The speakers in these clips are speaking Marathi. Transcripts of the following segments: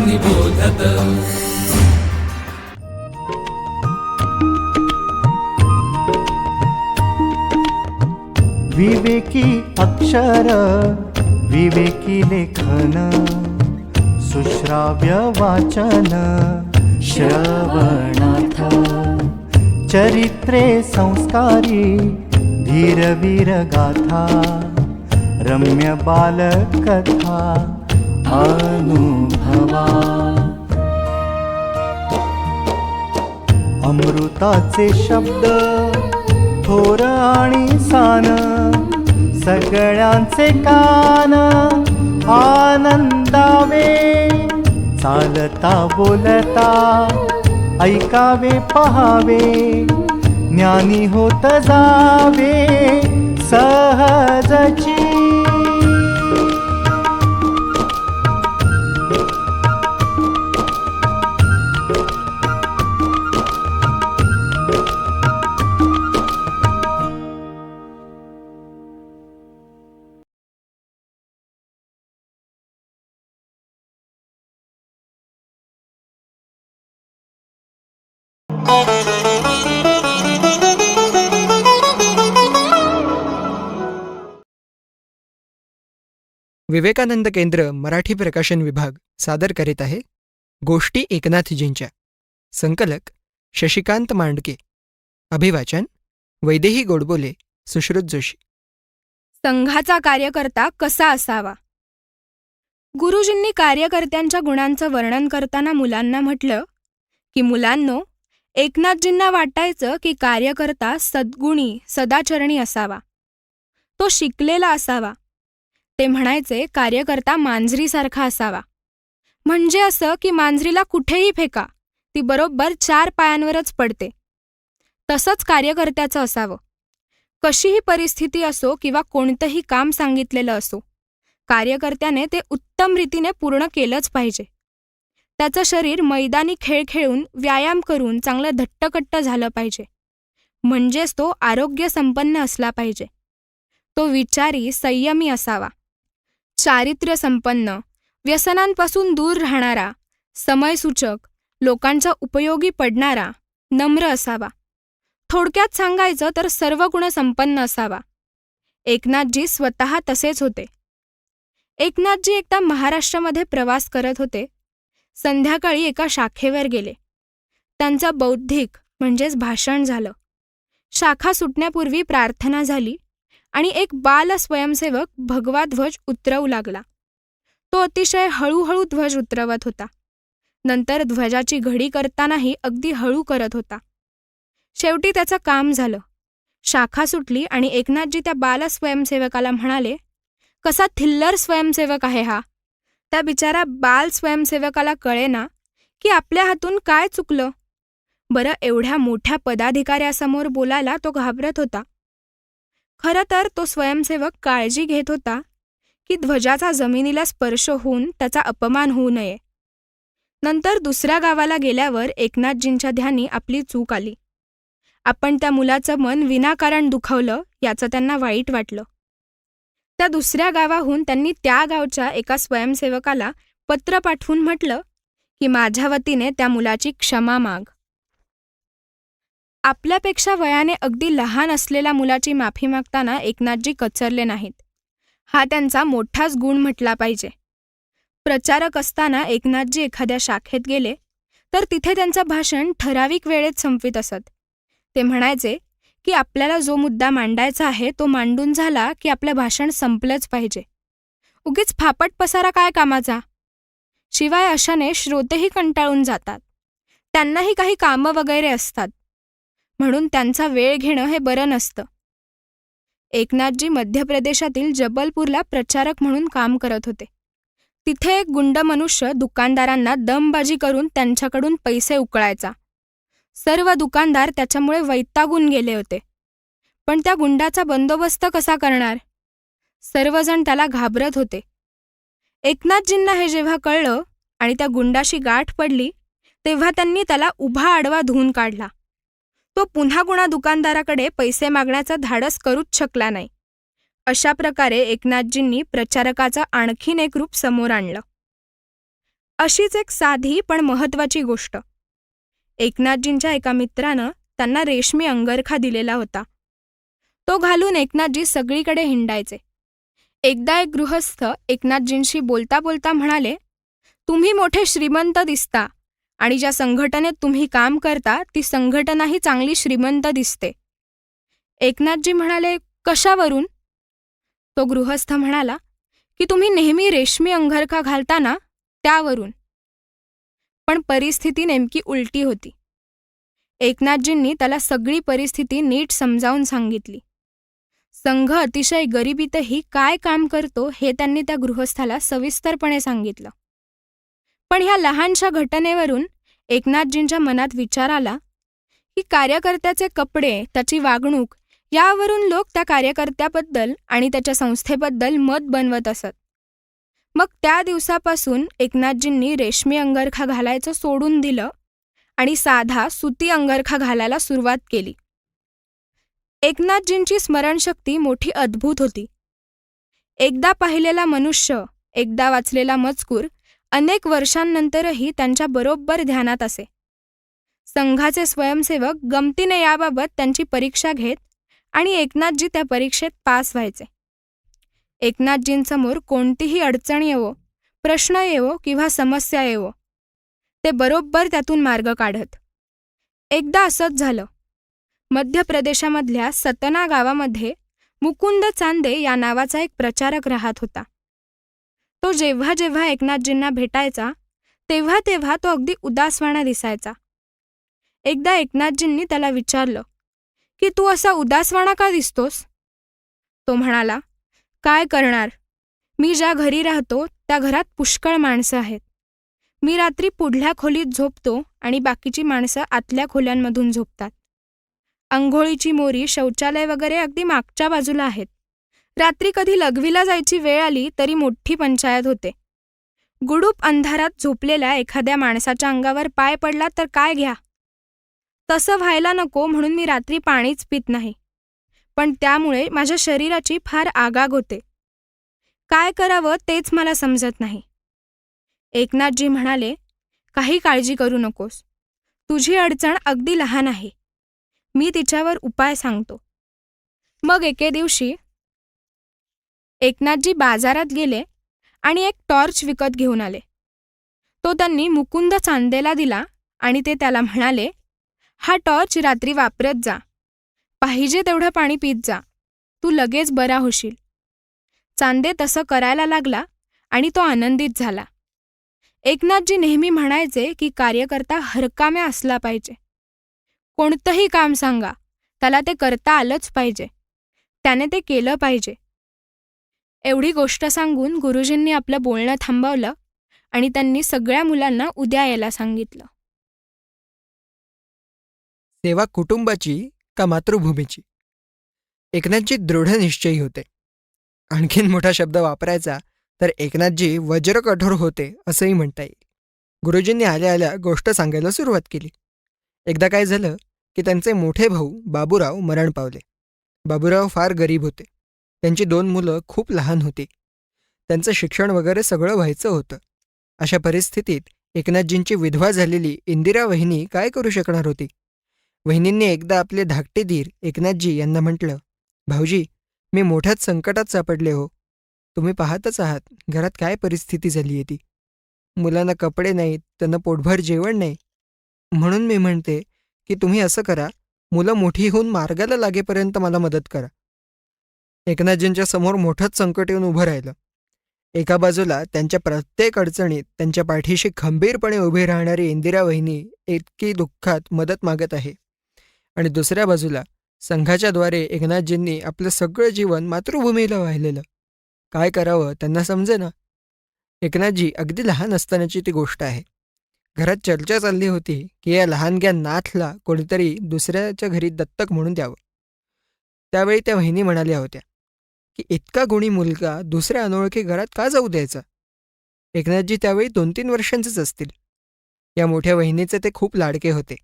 निबोधत। विवेकी अक्षर विवेकी लेखन, सुश्राव्य वाचन श्रवणार्थ, चरित्रे संस्कारी धीरवीर गाथा, रम्य बालकथा अनुभवा। अमृताचे शब्द थोर आणि सान, सगळ्यांचे कान आनंदावे, चालता बोलता ऐकावे पहावे, ज्ञानी होत जावे सहजची। विवेकानंद केंद्र मराठी प्रकाशन विभाग सादर करीत आहे गोष्टी एकनाथजींच्या। संकलक शशिकांत मांडके, अभिवाचन वैदेही गोडबोले, सुश्रुत जोशी। संघाचा कार्यकर्ता कसा असावा? गुरुजींनी कार्यकर्त्यांच्या गुणांचं वर्णन करताना मुलांना म्हटलं की मुलांनो, एकनाथजींना वाटायचं की कार्यकर्ता सद्गुणी सदाचरणी असावा, तो शिकलेला असावा। ते म्हणायचे कार्यकर्ता मांजरीसारखा असावा, म्हणजे असं की मांजरीला कुठेही फेका ती बरोबर 4 पायांवरच पडते। तसंच कार्यकर्त्याचं असावं। कशीही परिस्थिती असो किंवा कोणतंही काम सांगितलेलं असो, कार्यकर्त्याने ते उत्तम रीतीने पूर्ण केलंच पाहिजे। त्याचं शरीर मैदानी खेळ खेळून व्यायाम करून चांगलं धट्टकट्ट झालं पाहिजे, म्हणजेच तो आरोग्य संपन्न असला पाहिजे। तो विचारी संयमी असावा, चारित्र्य संपन्न, व्यसनांपासून दूर राहणारा, समयसूचक, लोकांच्या उपयोगी पडणारा, नम्र असावा। थोडक्यात सांगायचं तर सर्व गुण संपन्न असावा। एकनाथजी स्वतः तसेच होते। एकनाथजी एकदा महाराष्ट्रामध्ये प्रवास करत होते। संध्याकाळी एका शाखेवर गेले। त्यांचं बौद्धिक म्हणजेच भाषण झालं। शाखा सुटण्यापूर्वी प्रार्थना झाली आणि एक बाल स्वयंसेवक भगवा ध्वज उतरवू लागला। तो अतिशय हळूहळू ध्वज उतरवत होता। नंतर ध्वजाची घडी करतानाही अगदी हळू करत होता। शेवटी त्याचं काम झालं। शाखा सुटली आणि एकनाथजी त्या बाल स्वयंसेवकाला म्हणाले, कसा थिल्लर स्वयंसेवक आहे हा। त्या बिचारा बाल स्वयंसेवकाला कळेना की आपल्या हातून काय चुकलं। बरं, एवढ्या मोठ्या पदाधिकाऱ्यासमोर बोलायला तो घाबरत होता। खरं तर तो स्वयंसेवक काळजी घेत होता की ध्वजाचा जमिनीला स्पर्श होऊन त्याचा अपमान होऊ नये। नंतर दुसऱ्या गावाला गेल्यावर एकनाथजींच्या ध्यानी आपली चूक आली। आपण त्या मुलाचं मन विनाकारण दुखावलं याचं त्यांना वाईट वाटलं। त्या दुसऱ्या गावाहून त्यांनी त्या गावच्या एका स्वयंसेवकाला पत्र पाठवून म्हटलं की माझ्या वतीने त्या मुलाची क्षमा माग। आपल्यापेक्षा वयाने अगदी लहान असलेल्या मुलाची माफी मागताना एकनाथजी कचरले नाहीत। हा त्यांचा मोठाच गुण म्हटला पाहिजे। प्रचारक असताना एकनाथजी एखाद्या शाखेत गेले तर तिथे त्यांचं भाषण ठराविक वेळेत संपवित असत। ते म्हणायचे की आपल्याला जो मुद्दा मांडायचा आहे तो मांडून झाला की आपलं भाषण संपलंच पाहिजे। उगीच फापट पसारा काय कामाचा। शिवाय अशाने श्रोतेही कंटाळून जातात, त्यांनाही काही कामं वगैरे असतात, म्हणून त्यांचा वेळ घेणं हे बरं नसतं। एकनाथजी मध्य प्रदेशातील जबलपूरला प्रचारक म्हणून काम करत होते। तिथे एक गुंड मनुष्य दुकानदारांना दमबाजी करून त्यांच्याकडून पैसे उकळायचा। सर्व दुकानदार त्याच्यामुळे वैतागून गेले होते। पण त्या गुंडाचा बंदोबस्त कसा करणार? सर्वजण त्याला घाबरत होते। एकनाथजींना हे जेव्हा कळलं आणि त्या गुंडाशी गाठ पडली तेव्हा त्यांनी त्याला उभा आडवा धुवून काढला। तो पुन्हा कुणा दुकानदाराकडे पैसे मागण्याचं धाडस करूच शकला नाही। अशा प्रकारे एकनाथजींनी प्रचारकाचं आणखीन एक रूप समोर आणलं। अशीच एक साधी पण महत्त्वाची गोष्ट. एकनाथजींच्या एका मित्रानं त्यांना रेशमी अंगरखा दिलेला होता. तो घालून एकनाथजी सगळीकडे हिंडायचे. एकदा एक गृहस्थ एकनाथजींशी बोलता बोलता म्हणाले, तुम्ही मोठे श्रीमंत दिसता आणि ज्या संघटनेत तुम्ही काम करता ती संघटनाही चांगली श्रीमंत दिसते. एकनाथजी म्हणाले, कशावरून? तो गृहस्थ म्हणाला की तुम्ही नेहमी रेशमी अंगरखा घालता ना, त्यावरून. पण परिस्थिती नेमकी उलटी होती. एकनाथजींनी त्याला सगळी परिस्थिती नीट समजावून सांगितली. संघ अतिशय गरिबीतही काय काम करतो हे त्यांनी त्या गृहस्थाला सविस्तरपणे सांगितलं. पण ह्या लहानशा घटनेवरून एकनाथजींच्या मनात विचार आला की कार्यकर्त्याचे कपडे, त्याची वागणूक यावरून लोक त्या कार्यकर्त्याबद्दल आणि त्याच्या संस्थेबद्दल मत बनवत असत. मग त्या दिवसापासून एकनाथजींनी रेशमी अंगरखा घालायचं सोडून दिलं आणि साधा सुती अंगरखा घालायला सुरुवात केली. एकनाथजींची स्मरणशक्ती मोठी अद्भुत होती. एकदा पाहिलेला मनुष्य, एकदा वाचलेला मजकूर अनेक वर्षांनंतरही त्यांच्या बरोबर ध्यानात असे. संघाचे स्वयंसेवक गमतीने याबाबत त्यांची परीक्षा घेत आणि एकनाथजी त्या परीक्षेत पास व्हायचे. एकनाथजींसमोर कोणतीही अडचण येवो, प्रश्न येवो किंवा समस्या येवो, ते बरोबर त्यातून मार्ग काढत. एकदा असंच झालं. मध्य प्रदेशामधल्या सतना गावामध्ये मुकुंद चांदे या नावाचा एक प्रचारक राहत होता. तो जेव्हा जेव्हा एकनाथजींना भेटायचा तेव्हा तेव्हा तो अगदी उदासवाणा दिसायचा. एकदा एकनाथजींनी त्याला विचारलं की तू असा उदासवाणा का दिसतोस? तो म्हणाला, काय करणार, मी ज्या घरी राहतो त्या घरात पुष्कळ माणसं आहेत. मी रात्री पुढल्या खोलीत झोपतो आणि बाकीची माणसं आतल्या खोल्यांमधून झोपतात. अंघोळीची मोरी, शौचालय वगैरे अगदी मागच्या बाजूला आहेत. रात्री कधी लघवीला जायची वेळ आली तरी मोठी पंचायत होते. गुडूप अंधारात झोपलेल्या एखाद्या माणसाच्या अंगावर पाय पडला तर काय घ्या. तसं व्हायला नको म्हणून मी रात्री पाणीच पित नाही. पण त्यामुळे माझ्या शरीराची फार आगाग होते. काय करावं तेच मला समजत नाही. एकनाथजी म्हणाले, काही काळजी करू नकोस. तुझी अडचण अगदी लहान आहे. मी तिच्यावर उपाय सांगतो. मग एके दिवशी एकनाथजी बाजारात गेले आणि एक टॉर्च विकत घेऊन आले. तो त्यांनी मुकुंद चांदेला दिला आणि ते त्याला म्हणाले, हा टॉर्च रात्री वापरत जा. पाहिजे तेवढं पाणी पीत जा. तू लगेच बरा होशील. चांदे तसं करायला लागला आणि तो आनंदित झाला. एकनाथजी नेहमी म्हणायचे की कार्यकर्ता हरकाम्या असला पाहिजे. कोणतंही काम सांगा, त्याला ते करता आलंच पाहिजे. त्याने ते केलं पाहिजे. एवढी गोष्ट सांगून गुरुजींनी आपलं बोलणं थांबवलं आणि त्यांनी सगळ्या मुलांना उद्या यायला सांगितलं. सेवा कुटुंबाची का मातृभूमीची? एकनाथजी दृढ निश्चयी होते. आणखीन मोठा शब्द वापरायचा तर एकनाथजी वज्रकठोर होते असंही म्हणता येईल. गुरुजींनी आल्या आल्या गोष्ट सांगायला सुरुवात केली. एकदा काय झालं की त्यांचे मोठे भाऊ बाबूराव मरण पावले. बाबूराव फार गरीब होते. त्यांची 2 मुलं खूप लहान होती. त्यांचं शिक्षण वगैरे सगळं व्हायचं होतं. अशा परिस्थितीत एकनाथजींची विधवा झालेली इंदिरा वहिनी काय करू शकणार होती? वहिनींनी एकदा आपले धाकटे धीर एकनाथजी यांना म्हटलं, भाऊजी, मी मोठ्याच संकटात सापडले हो. तुम्ही पाहतच आहात घरात काय परिस्थिती झाली आहे ती. मुलांना कपडे नाहीत, त्यांना पोटभर जेवण नाही. म्हणून मी म्हणते की तुम्ही असं करा, मुलं मोठी होऊन मार्गाला लागेपर्यंत मला मदत करा. एकनाथजींच्या समोर मोठंच संकट येऊन उभं राहिलं. एका बाजूला त्यांच्या प्रत्येक अडचणीत त्यांच्या पाठीशी खंबीरपणे उभी राहणारी इंदिरा वहिनी इतकी दुःखात मदत मागत आहे आणि दुसऱ्या बाजूला संघाच्या द्वारे एकनाथजींनी आपलं सगळं जीवन मातृभूमीला वाहिलेलं. काय करावं त्यांना समजेना. एकनाथजी अगदी लहान असतानाची ती गोष्ट आहे. घरात चर्चा चालली होती की या लहानग्या नाथला कोणीतरी दुसऱ्याच्या घरी दत्तक म्हणून द्यावं. त्यावेळी त्या वहिनी म्हणाल्या होत्या की इतका गुणी मुलगा दुसऱ्या अनोळखी घरात का जाऊ द्यायचा. एकनाथजी त्यावेळी 2-3 वर्षांचेच असतील. या मोठ्या वहिनीचे ते खूप लाडके होते.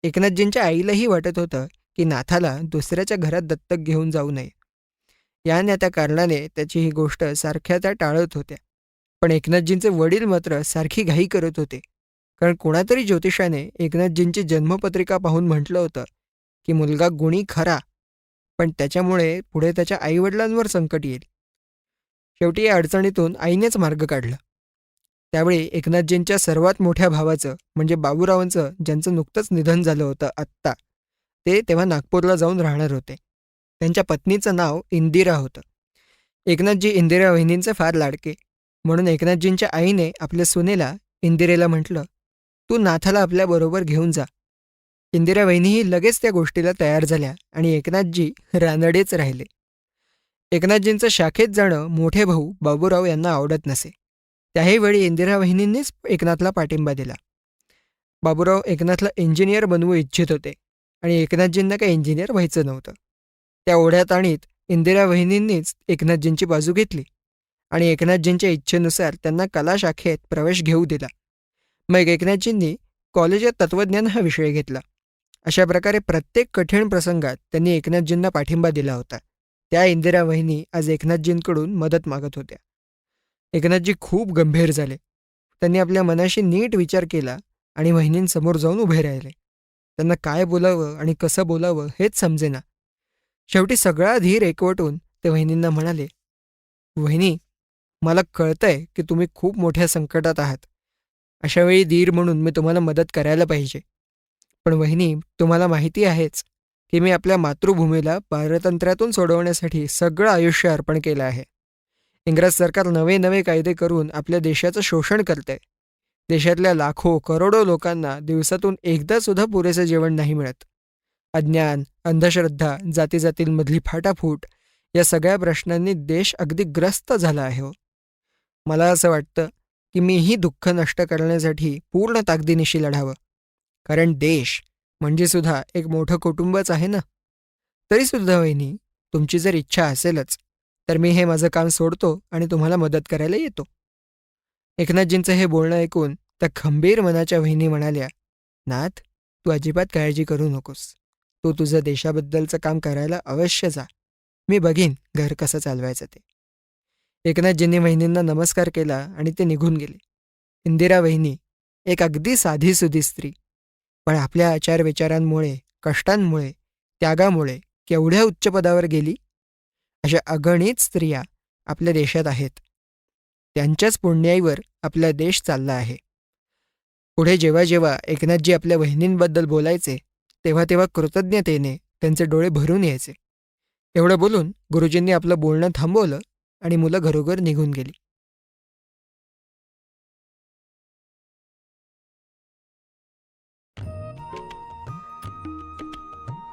एकनाथजींच्या आईलाही वाटत होतं की नाथाला दुसऱ्याच्या घरात दत्तक घेऊन जाऊ नये. या त्या कारणाने त्याची ही गोष्ट सारख्या त्या टाळत होत्या. पण एकनाथजींचे वडील मात्र सारखी घाई करत होते, कारण कोणातरी ज्योतिषाने एकनाथजींची जन्मपत्रिका पाहून म्हटलं होतं की मुलगा गुणी खरा, पण त्याच्यामुळे पुढे त्याच्या आईवडिलांवर संकट येईल. शेवटी या अडचणीतून आईनेच मार्ग काढला. त्यावेळी एकनाथजींच्या सर्वात मोठ्या भावाचं म्हणजे बाबूरावांचं, ज्यांचं नुकतंच निधन झालं होतं आत्ता, ते तेव्हा नागपूरला जाऊन राहणार होते. त्यांच्या पत्नीचं नाव इंदिरा होतं. एकनाथजी इंदिरा वहिनींचे फार लाडके, म्हणून एकनाथजींच्या आईने आपल्या सुनेला इंदिरेला म्हटलं, तू नाथाला आपल्याबरोबर घेऊन जा. इंदिरा वहिनीही लगेच त्या गोष्टीला तयार झाल्या आणि एकनाथजी रानडेच राहिले. एकनाथजींचं शाखेत जाणं मोठे भाऊ बाबूराव यांना आवडत नसे. त्याही वेळी इंदिरा वहिनींनीच एकनाथला पाठिंबा दिला. बाबूराव एकनाथला इंजिनियर बनवू इच्छित होते आणि एकनाथजींना काही इंजिनियर व्हायचं नव्हतं. त्या ओढ्यात आणीत इंदिरा वहिनींनीच एकनाथजींची बाजू घेतली आणि एकनाथजींच्या इच्छेनुसार त्यांना कला शाखेत प्रवेश घेऊ दिला. मग एकनाथजींनी कॉलेजात तत्त्वज्ञान हा विषय घेतला. अशा प्रकारे प्रत्येक कठीण प्रसंगात त्यांनी एकनाथजींना पाठिंबा दिला होता. त्या इंदिरा वहिनी आज एकनाथजींकडून मदत मागत होत्या. एकनाथजी खूप गंभीर झाले. त्यांनी आपल्या मनाशी नीट विचार केला आणि वहिनींसमोर जाऊन उभे राहिले. त्यांना काय बोलावं आणि कसं बोलावं हेच समजेना. शेवटी सगळा धीर एकवटून ते वहिनींना म्हणाले, वहिनी, मला कळतंय की तुम्ही खूप मोठ्या संकटात आहात. अशावेळी धीर म्हणून मी तुम्हाला मदत करायला पाहिजे. पण वहिनी, तुम्हाला माहिती आहेच की मी आपल्या मातृभूमीला पारतंत्र्यातून सोडवण्यासाठी सगळं आयुष्य अर्पण केलं आहे. इंग्रज सरकार नवे नवे कायदे करून आपल्या देशाचं शोषण करतंय. देशातल्या लाखो करोडो लोकांना दिवसातून एकदा सुद्धा पुरेसे जेवण नाही मिळत. अज्ञान, अंधश्रद्धा, जातीजातींमधली फाटाफूट या सगळ्या प्रश्नांनी देश अगदी ग्रस्त झाला आहे. मला असं वाटतं की मीही दुःख नष्ट करण्यासाठी पूर्ण ताकदीनिशी लढावं, कारण देश म्हणजे सुद्धा एक मोठं कुटुंबच आहे ना. तरीसुद्धा वहिनी, तुमची जर इच्छा असेलच तर मी हे माझं काम सोडतो आणि तुम्हाला मदत करायला येतो. एकनाथजींचं हे बोलणं ऐकून त्या खंबीर मनाच्या वहिनी म्हणाल्या, नाथ, तू अजिबात काळजी करू नकोस. तू तुझं देशाबद्दलचं काम करायला अवश्य जा. मी बघीन घर कसं चालवायचं ते. एकनाथजींनी वहिनींना नमस्कार केला आणि ते निघून गेले. इंदिरा वहिनी एक अगदी साधीसुधी स्त्री, पण आपल्या आचारविचारांमुळे, कष्टांमुळे, त्यागामुळे केवढ्या उच्च पदावर गेली. अशा अगणित स्त्रिया आपल्या देशात आहेत. त्यांच्याच पुण्याईवर आपला देश चालला आहे. पुढे जेव्हा जेव्हा एकनाथजी आपल्या वहिनींबद्दल बोलायचे तेव्हा तेव्हा कृतज्ञतेने त्यांचे डोळे भरून यायचे. एवढं बोलून गुरुजींनी आपलं बोलणं थांबवलं आणि मुलं घरोघर निघून गेली.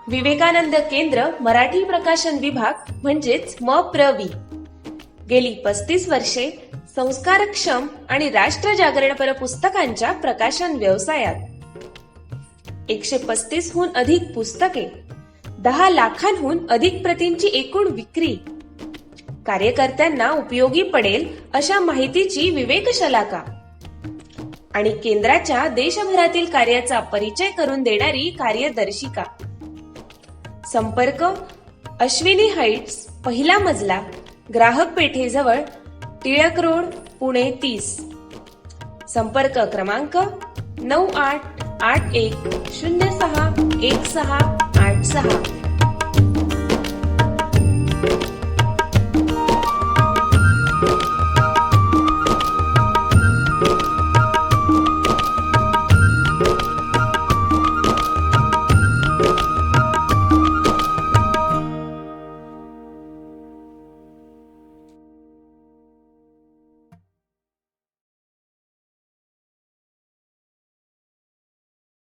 विवेकानंद केंद्र मराठी प्रकाशन विभाग म्हणजेच MPRV गेली 35 वर्षे संस्कारक्षम आणि राष्ट्रजागरणपर पुस्तकांच्या प्रकाशन व्यवसायात 135 हून अधिक पुस्तके, 10 लाखांहून अधिक प्रतींची एकूण विक्री, कार्यकर्त्यांना उपयोगी पडेल अशा माहितीची विवेकशलाका आणि केंद्राच्या देशभरातील कार्याचा परिचय करून देणारी कार्यदर्शिका. संपर्क अश्विनी हाईट्स, पहिला मजला, ग्राहक पेठेजवळ, टिळक रोड, पुणे 30. संपर्क क्रमांक 9881061686.